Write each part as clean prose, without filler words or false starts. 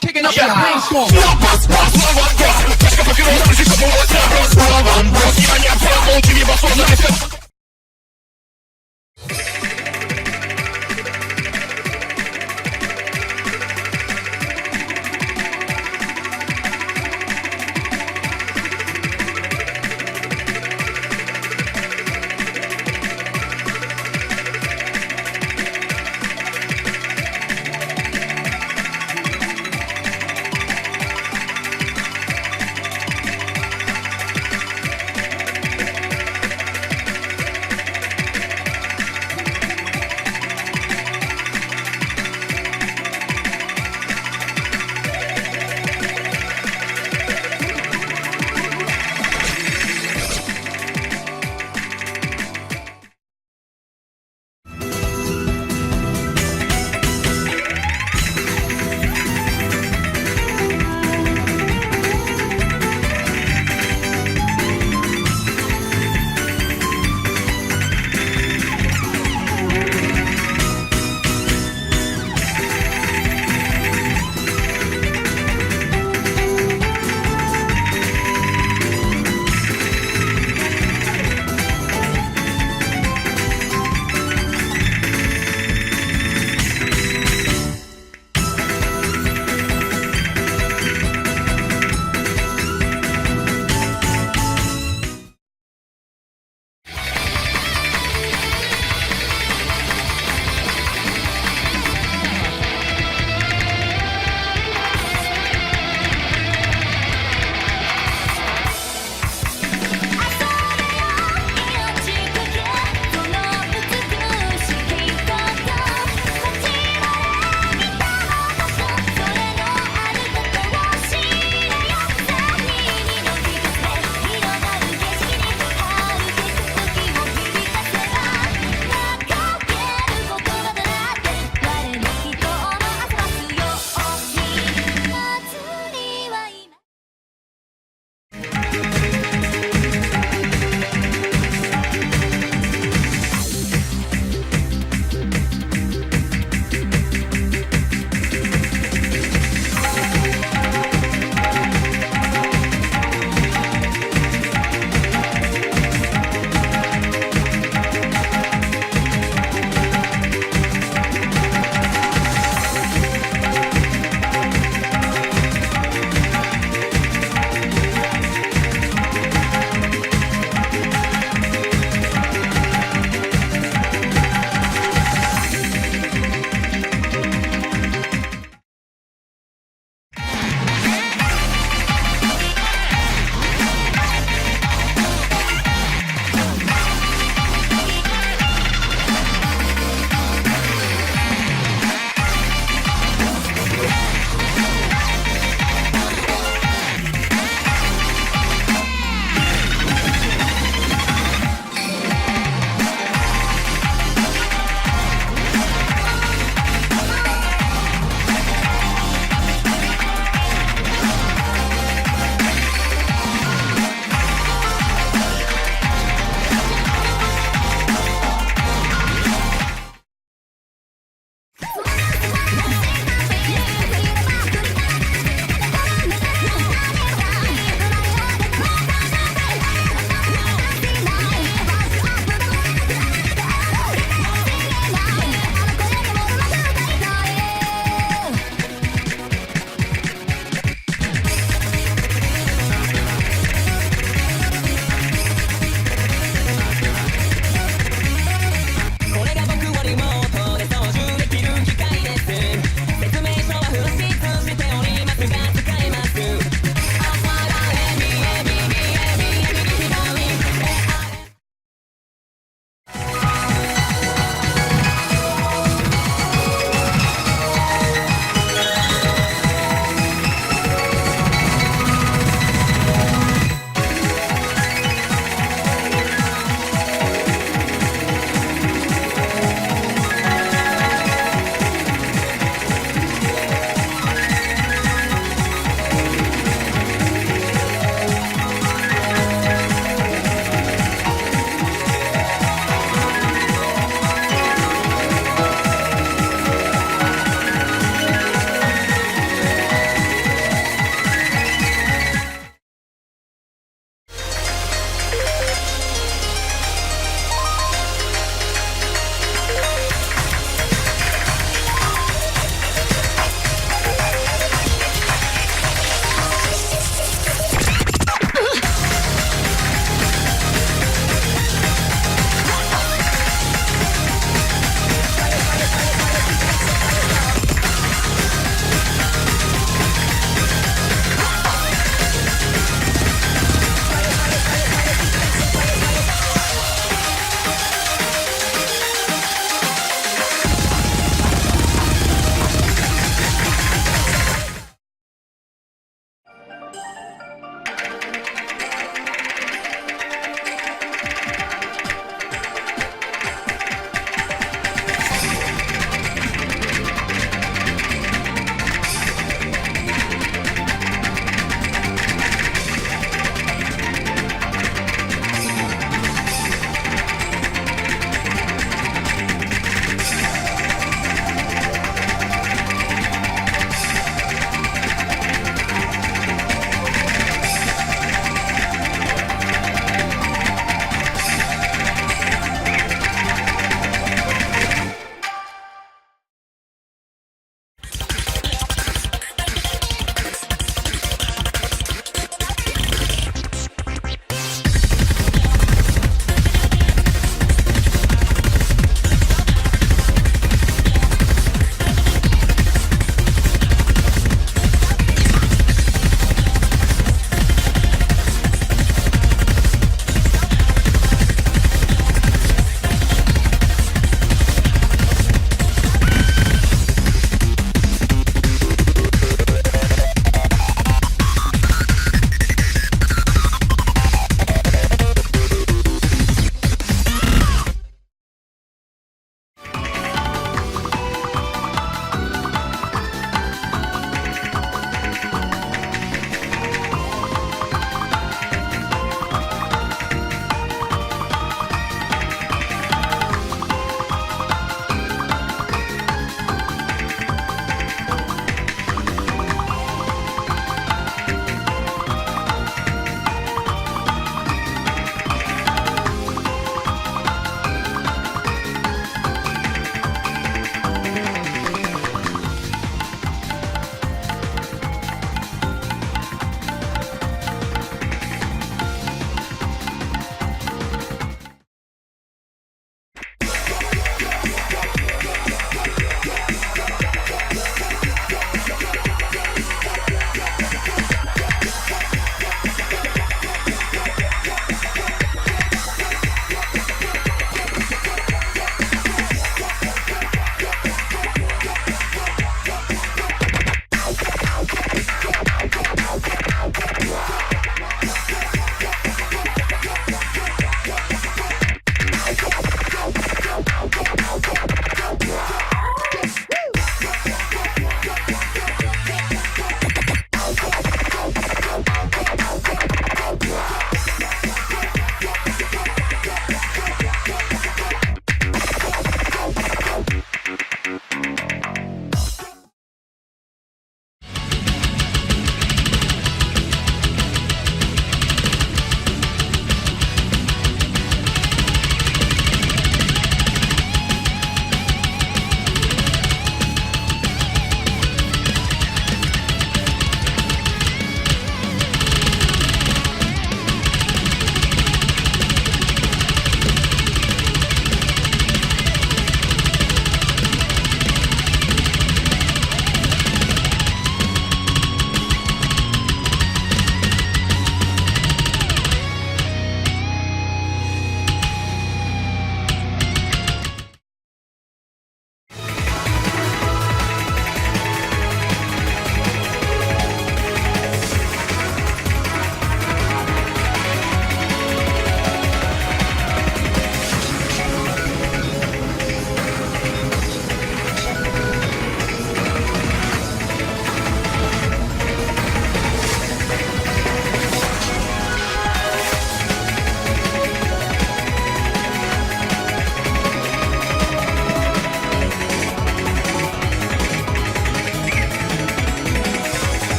Kicking up that brainstorm.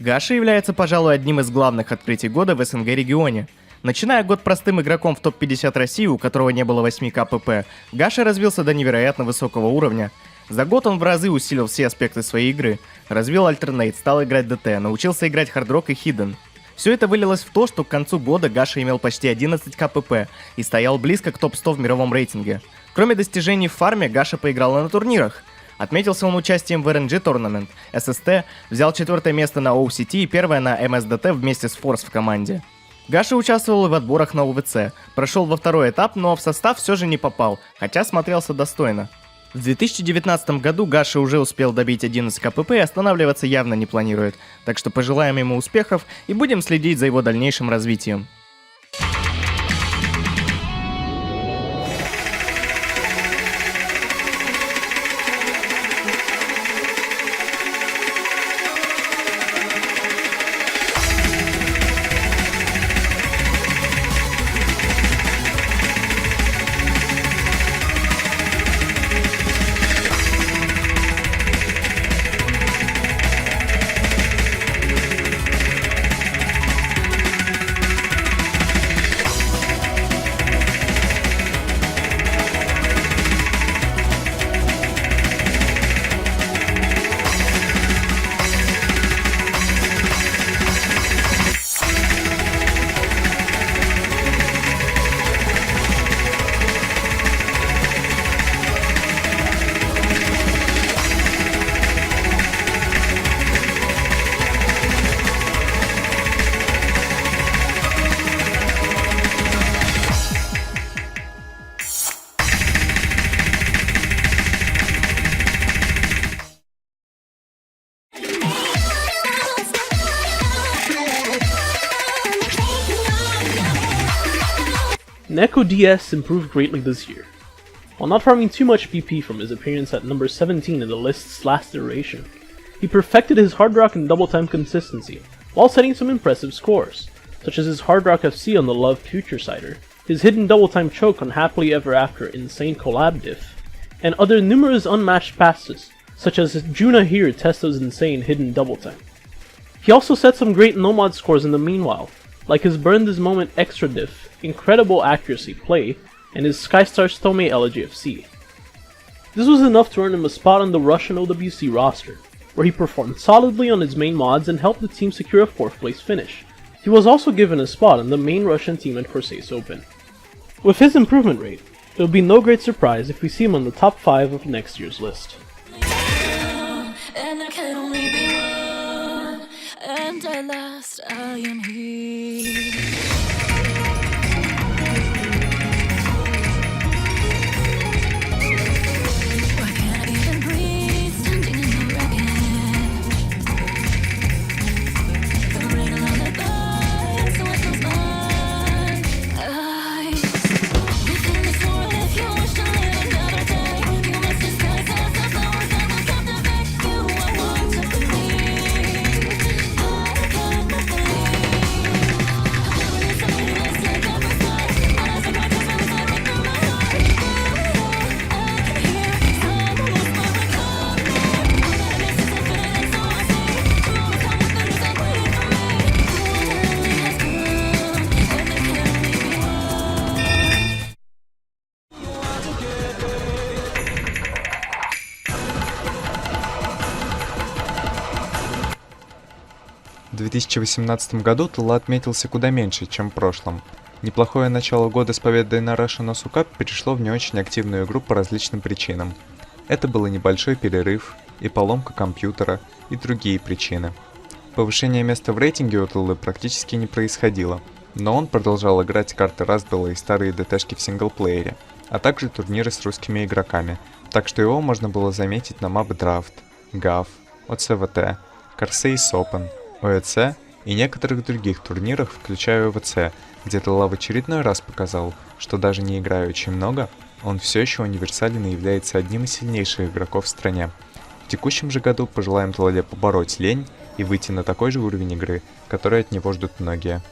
Гаша является, пожалуй, одним из главных открытий года в СНГ регионе. Начиная год простым игроком в топ-50 России, у которого не было 8 КПП, Гаша развился до невероятно высокого уровня. За год он в разы усилил все аспекты своей игры. Развил альтернейт, стал играть ДТ, научился играть хардрок и хидden. Все это вылилось в то, что к концу года Гаша имел почти 11 КПП и стоял близко к топ-100 в мировом рейтинге. Кроме достижений в фарме, Гаша поиграл и на турнирах. Отметился он участием в RNG Tournament, SST, взял 4 место на OCT и 1 на MSDT вместе с Force в команде. Гаша участвовал и в отборах на ОВЦ, прошел во второй этап, но в состав все же не попал, хотя смотрелся достойно. В 2019 году Гаша уже успел добить 11 КПП и останавливаться явно не планирует, так что пожелаем ему успехов и будем следить за его дальнейшим развитием. NekoDS improved greatly this year. While not farming too much BP from his appearance at number 17 in the list's last iteration, he perfected his hard rock and double time consistency, while setting some impressive scores, such as his hard rock FC on the Love Future Cider, his hidden double time choke on Happily Ever After Insane Collab Diff, and other numerous unmatched passes, such as Juna here Testo's insane hidden double time. He also set some great no-mod scores in the meanwhile, like his Burn This Moment Extra Diff, incredible accuracy play, and his Skystar Stome LGFC. This was enough to earn him a spot on the Russian OWC roster, where he performed solidly on his main mods and helped the team secure a 4th place finish. He was also given a spot on the main Russian team at Corsace Open. With his improvement rate, it would be no great surprise if we see him on the top 5 of next year's list. And there can only be one, and at last I am here. Why can't I even breathe, standing in the wreckage? The rain along the bus, so it feels my eyes. Within this world, if you wish to live another day, you must disguise as the flowers that will captivate you. I want to believe I can believe. It's a meaningless take every step, and as I practice my life right through my heart, I can hear someone whisper and call me. All that I miss is infinite, and so I see. You will come with the news that waiting for me. The one that has come, and there can only be one. 2018 году ТЛ отметился куда меньше, чем в прошлом. Неплохое начало года с победой на Russian Osu Cup перешло в не очень активную игру по различным причинам. Это был и небольшой перерыв, и поломка компьютера, и другие причины. Повышение места в рейтинге у ТЛ практически не происходило, но он продолжал играть карты Раздала и старые ДТшки в синглплеере, а также турниры с русскими игроками, так что его можно было заметить на Map Draft, GAF, OCVT, Corsace Open, ОЭЦ и некоторых других турнирах, включая ОВЦ, где ТЛ в очередной раз показал, что даже не играя очень много, он все еще универсален и является одним из сильнейших игроков в стране. В текущем же году пожелаем ТЛ побороть лень и выйти на такой же уровень игры, который от него ждут многие.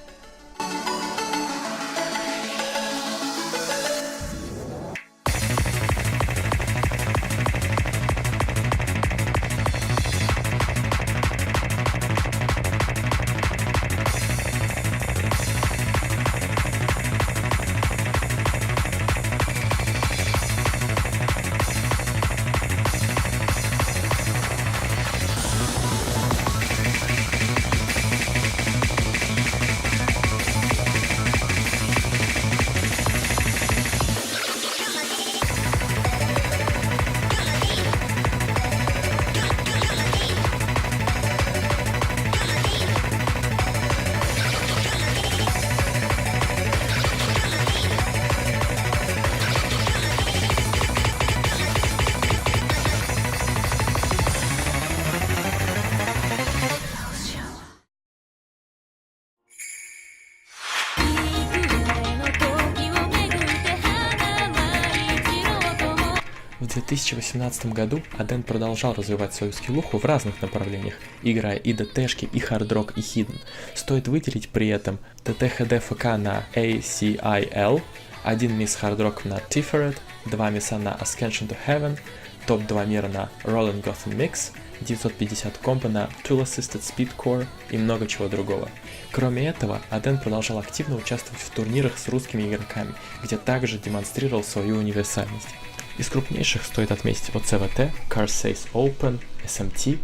В 2018 году Аден продолжал развивать свою скиллуху в разных направлениях, играя и ДТшки, и хардрок, и хидden. Стоит выделить при этом ДТ-ХД ФК на ACIL, 1 мисс хардрок на Tiferet, 2 мисса на Ascension to Heaven, топ-2 мира на Rolling Gotham Mix, 950 компа на Tool Assisted Speedcore и много чего другого. Кроме этого, Аден продолжал активно участвовать в турнирах с русскими игроками, где также демонстрировал свою универсальность. Из крупнейших стоит отметить OCVT, Carsace Open, SMT,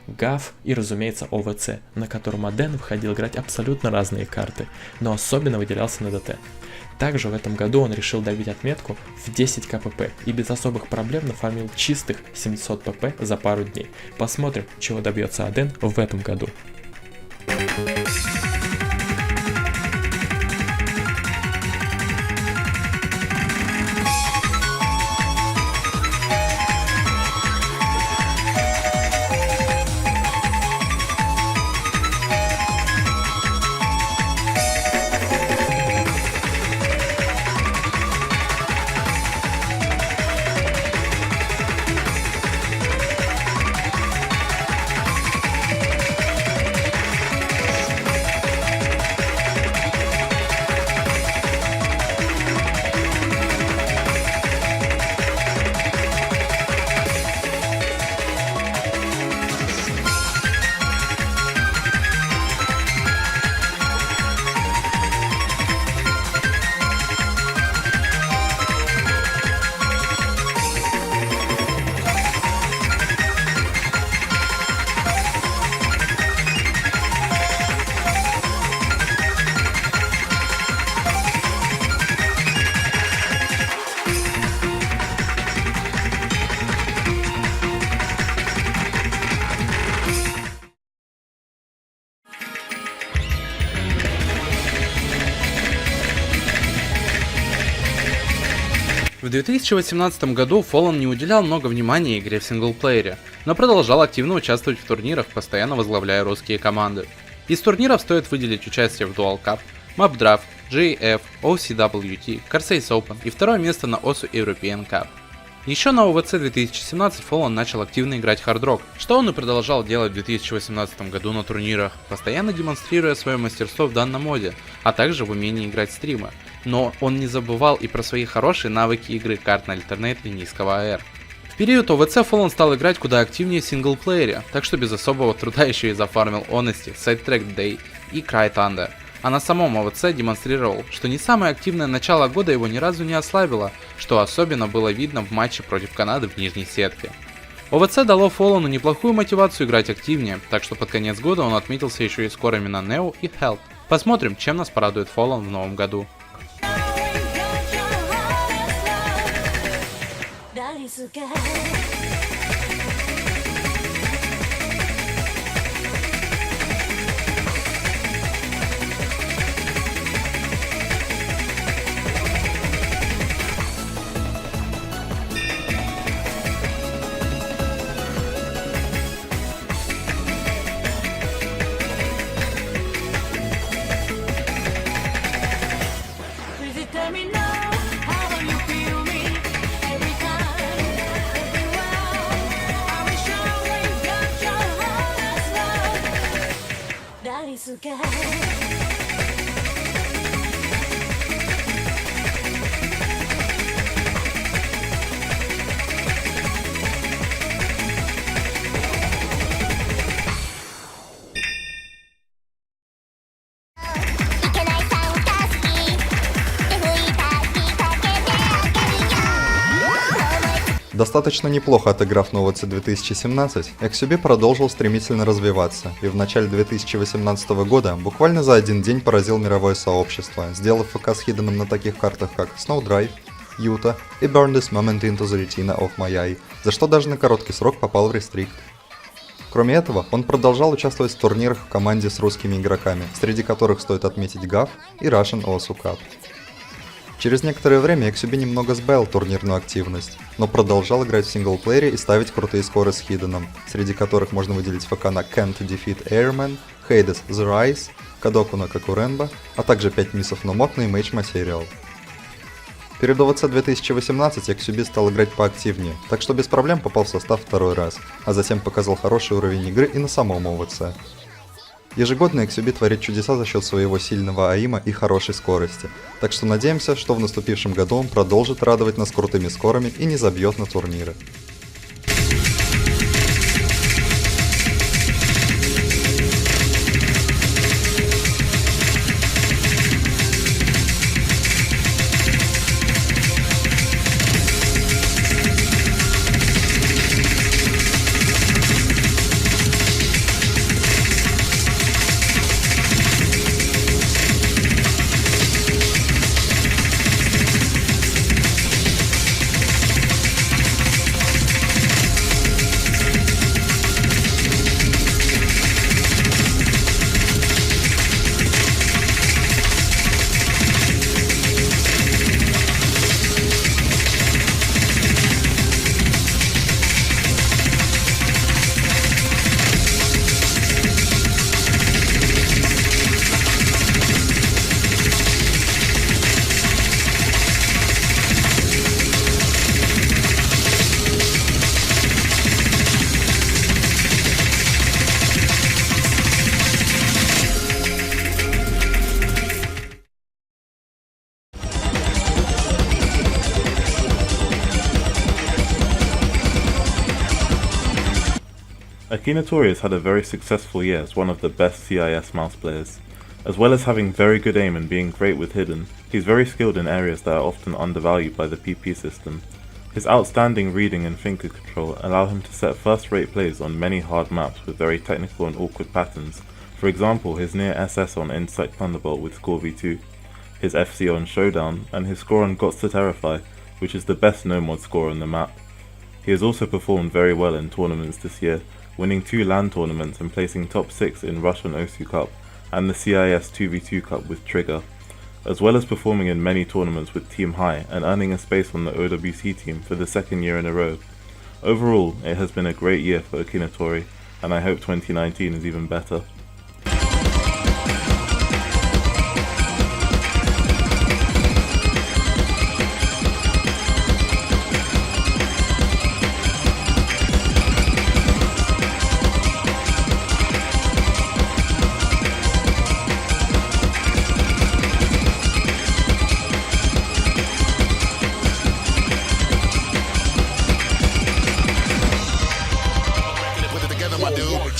GAF и, разумеется, OVC, на котором Аден выходил играть абсолютно разные карты, но особенно выделялся на ДТ. Также в этом году он решил добить отметку в 10 КПП и без особых проблем нафармил чистых 700 ПП за пару дней. Посмотрим, чего добьется Аден в этом году. В 2018 году Fallen не уделял много внимания игре в синглплеере, но продолжал активно участвовать в турнирах, постоянно возглавляя русские команды. Из турниров стоит выделить участие в Dual Cup, Map Draft, GAF, OCWT, Carsace Open и второе место на OSU European Cup. Еще на OVC 2017 Fallen начал активно играть хардрок, что он и продолжал делать в 2018 году на турнирах, постоянно демонстрируя свое мастерство в данном моде, а также в умении играть стримы. Но он не забывал и про свои хорошие навыки игры карт на альтернейт и низкого АР. В период OVC Fallen стал играть куда активнее в синглплеере, так что без особого труда еще и зафармил Honesty, Sidetrack Day и Cry Thunder. А на самом OVC демонстрировал, что не самое активное начало года его ни разу не ослабило, что особенно было видно в матче против Канады в нижней сетке. OVC дало Fallen неплохую мотивацию играть активнее, так что под конец года он отметился еще и скорыми на Neo и Health. Посмотрим, чем нас порадует Fallen в новом году. Достаточно неплохо отыграв на OVC 2017, XUB продолжил стремительно развиваться и в начале 2018 года буквально за один день поразил мировое сообщество, сделав ФК с хиденом на таких картах как Snowdrive, Utah и Burn This Moment into the Retina of My Eye, за что даже на короткий срок попал в Restrict. Кроме этого, он продолжал участвовать в турнирах в команде с русскими игроками, среди которых стоит отметить GAF и Russian OSU Cup. Через некоторое время XUB немного сбавил турнирную активность, но продолжал играть в синглплеере и ставить крутые скоры с хиденом, среди которых можно выделить ФК на Can't Defeat Airman, Hades The Rise, Kadoku на Kakurenba, а также 5 миссов No Mod на Image Material. Перед ОВЦ 2018 XUB стал играть поактивнее, так что без проблем попал в состав второй раз, а затем показал хороший уровень игры и на самом ОВЦ. Ежегодно XUB творит чудеса за счет своего сильного АИМа и хорошей скорости, так что надеемся, что в наступившем году он продолжит радовать нас крутыми скорами и не забьет на турниры. Akinatori has had a very successful year as one of the best CIS mouse players. As well as having very good aim and being great with hidden, he's very skilled in areas that are often undervalued by the PP system. His outstanding reading and finger control allow him to set first-rate plays on many hard maps with very technical and awkward patterns. For example, his near SS on Insight Thunderbolt with Score V2, his FC on Showdown, and his score on Gots to Terrify, which is the best no-mod score on the map. He has also performed very well in tournaments this year, winning 2 LAN tournaments and placing top 6 in Russian Osu Cup and the CIS 2v2 Cup with Trigger, as well as performing in many tournaments with Team High and earning a space on the OWC team for the 2nd year in a row. Overall, it has been a great year for Akinatori, and I hope 2019 is even better.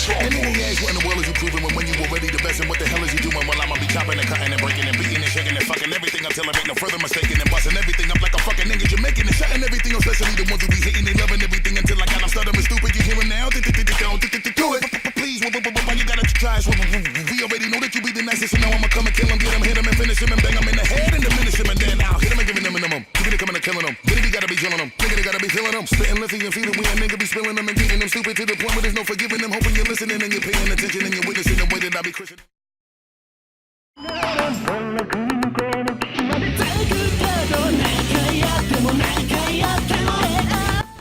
And then he asked, what in the world is you proving when you already the best? And what the hell is you doing? Well, I'ma be chopping and cutting and breaking and beating and shaking and fucking everything up till I make no further mistaking and busting everything up like a fucking nigga Jamaican and shutting everything up, especially the ones who be hating and loving everything until I got them stuttering stupid. You hear him now? Do it. Please, why you gotta try? We already know that you be the nicest, so now I'ma come and kill him, get him, hit him and finish him and bang him in the head and diminish him and then I'll hit him and give him the minimum. Give it coming and killing him. Then he gotta be killing him. Nigga, they gotta be feeling him. Spitting lithy and feeding. We a nigga be spilling them and getting them stupid to the point where there's no forgiving them. Hoping you're listening and you're paying attention and you're witnessing the way that I be Christian.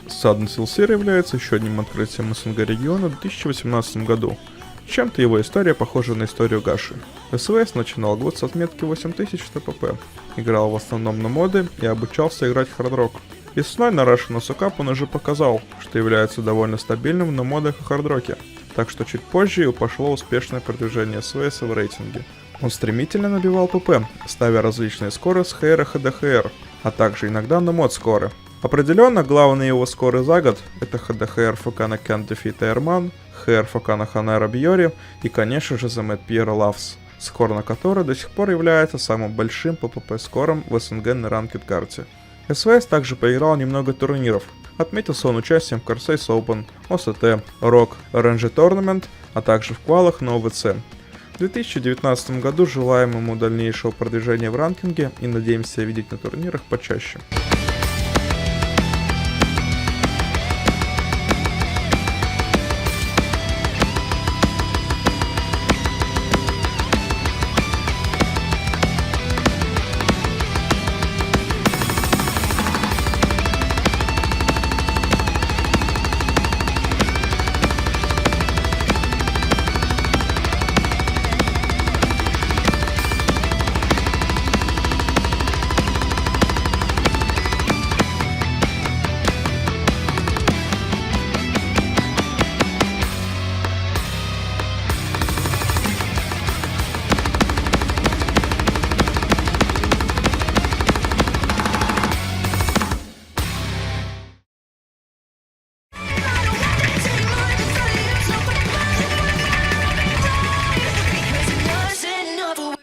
Sudden Silsir является еще одним открытием СНГ региона в 2018 году. Чем-то его история похожа на историю Гаши. СВС начинал год с отметки 8000 ТПП, играл в основном на моды и обучался играть хардрок. Весной на Russian Osu Cup он уже показал, что является довольно стабильным на модах и хардроке, так что чуть позже и пошло успешное продвижение СВС в рейтинге. Он стремительно набивал ПП, ставя различные скоры с ХР и ХДХР, а также иногда на мод скоры. Определенно, главные его скоры за год — это ХДХР ФК на Can't Defeat Airman, ХР ФК на Ханера Бьори и, конечно же, The Mad Pierre Loves, скор на который до сих пор является самым большим по ПП скором в СНГ на ранкед карте. СВС также поиграл немного турниров. Отметился он участием в Corsace Open, ОСТ, ROG, RNG Tournament, а также в квалах на ОВЦ. В 2019 году желаем ему дальнейшего продвижения в ранкинге и надеемся видеть на турнирах почаще.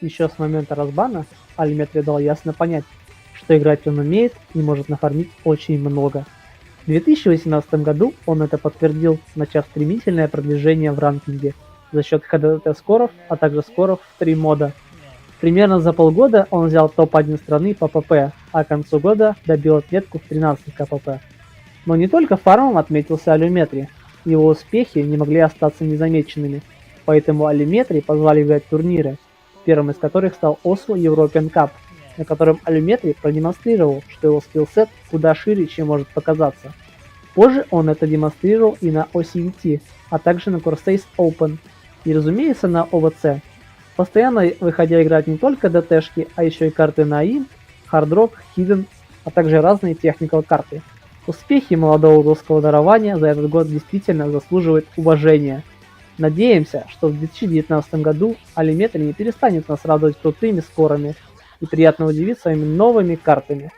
еще с момента разбана Алиметри дал ясно понять, что играть он умеет и может нафармить очень много. В 2018 году он это подтвердил, начав стремительное продвижение в ранкинге за счет ХДТ-скоров, а также скоров в 3 мода. Примерно за полгода он взял топ-1 страны по ПП, а к концу года добил отметку в 13 КПП. Но не только фармом отметился Алиметри, его успехи не могли остаться незамеченными, поэтому Алиметри позвали играть турниры, первым из которых стал Oslo European Cup, на котором Алиметри продемонстрировал, что его скиллсет куда шире, чем может показаться. Позже он это демонстрировал и на OCVT, а также на Corsace Open, и разумеется на ОВЦ, постоянно выходя играть не только ДТшки, а еще и карты на АИ, Hard Rock, Hidden, а также разные техникал карты. Успехи молодого русского дарования за этот год действительно заслуживают уважения. Надеемся, что в 2019 году Алиметри не перестанет нас радовать крутыми скорами и приятно удивить своими новыми картами.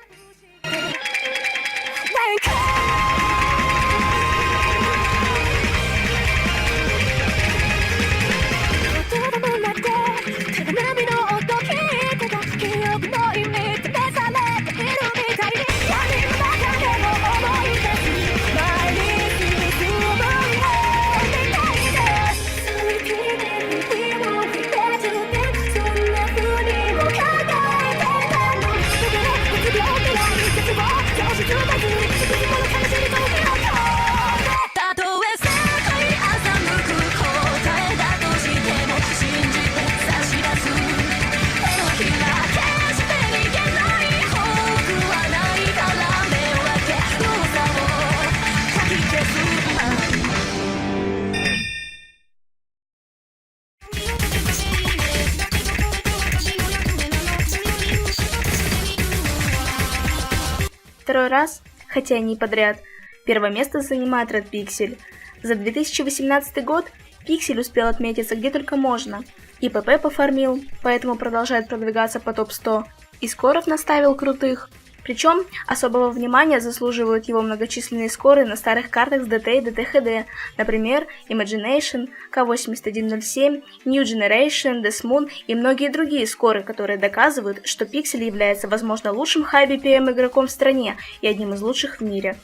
Второй раз, хотя и не подряд, первое место занимает Red Pixel. За 2018 год Pixel успел отметиться где только можно. И ПП пофармил, поэтому продолжает продвигаться по топ-100. И скоров наставил крутых. Причем особого внимания заслуживают его многочисленные скоры на старых картах с ДТ и ДТХД, например, Imagination, K8107, New Generation, Death Moon и многие другие скоры, которые доказывают, что Pixel является, возможно, лучшим high BPM игроком в стране и одним из лучших в мире.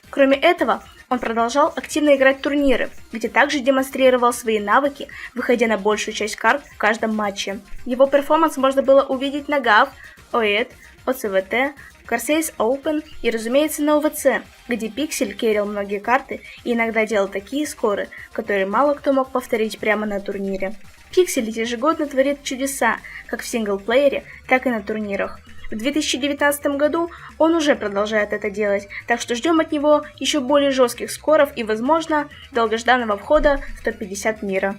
Кроме этого, он продолжал активно играть в турниры, где также демонстрировал свои навыки, выходя на большую часть карт в каждом матче. Его перформанс можно было увидеть на GAF, OED, OCVT, Corsace Open и, разумеется, на ОВЦ, где Pixel керил многие карты и иногда делал такие скоры, которые мало кто мог повторить прямо на турнире. Pixel ежегодно творит чудеса, как в синглплеере, так и на турнирах. В 2019 году он уже продолжает это делать, так что ждем от него еще более жестких скоров и, возможно, долгожданного входа в топ-50 мира.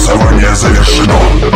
Преобразование завершено.